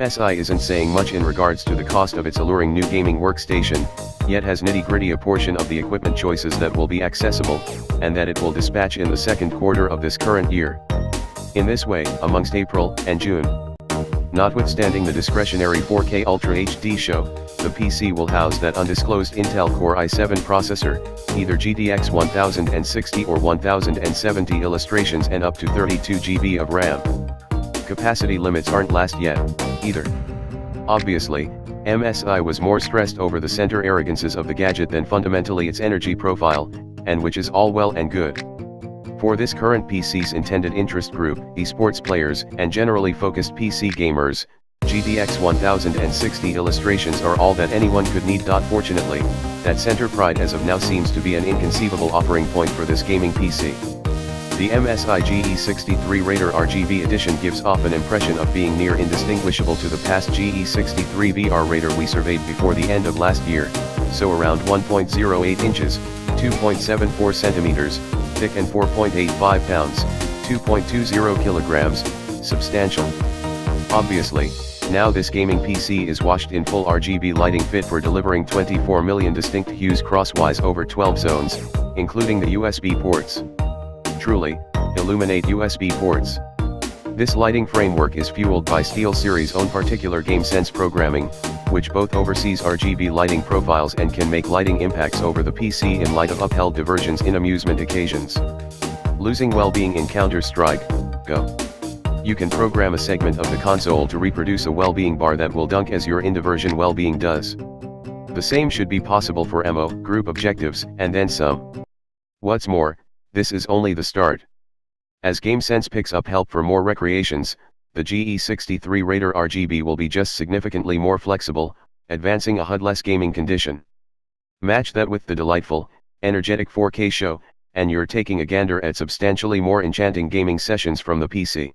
MSI isn't saying much in regards to the cost of its alluring new gaming workstation, yet has nitty-gritty a portion of the equipment choices that will be accessible, and that it will dispatch in the second quarter of this current year. In this way, amongst April and June, notwithstanding the discretionary 4K Ultra HD show, the PC will house that undisclosed Intel Core i7 processor, either GTX 1060 or 1070 illustrations and up to 32 GB of RAM. Capacity limits aren't last yet, either. Obviously, MSI was more stressed over the center arrogances of the gadget than fundamentally its energy profile, and which is all well and good. For this current PC's intended interest group, esports players and generally focused PC gamers, GTX 1060 illustrations are all that anyone could need. Fortunately, that center pride as of now seems to be an inconceivable offering point for this gaming PC. The MSI GE63 Raider RGB edition gives off an impression of being near indistinguishable to the past GE63 VR Raider we surveyed before the end of last year, so around 1.08 inches, 2.74 centimeters, thick and 4.85 pounds, 2.20 kilograms, substantial. Obviously, now this gaming PC is washed in full RGB lighting fit for delivering 24 million distinct hues crosswise over 12 zones, including the USB ports. Truly, illuminate USB ports. This lighting framework is fueled by SteelSeries' own particular GameSense programming, which both oversees RGB lighting profiles and can make lighting impacts over the PC in light of upheld diversions in amusement occasions. Losing well-being in Counter-Strike, Go. You can program a segment of the console to reproduce a well-being bar that will dunk as your inversion well-being does. The same should be possible for MO, group objectives, and then some. What's more, this is only the start. As GameSense picks up help for more recreations, the GE63 Raider RGB will be just significantly more flexible, advancing a HUD-less gaming condition. Match that with the delightful, energetic 4K show, and you're taking a gander at substantially more enchanting gaming sessions from the PC.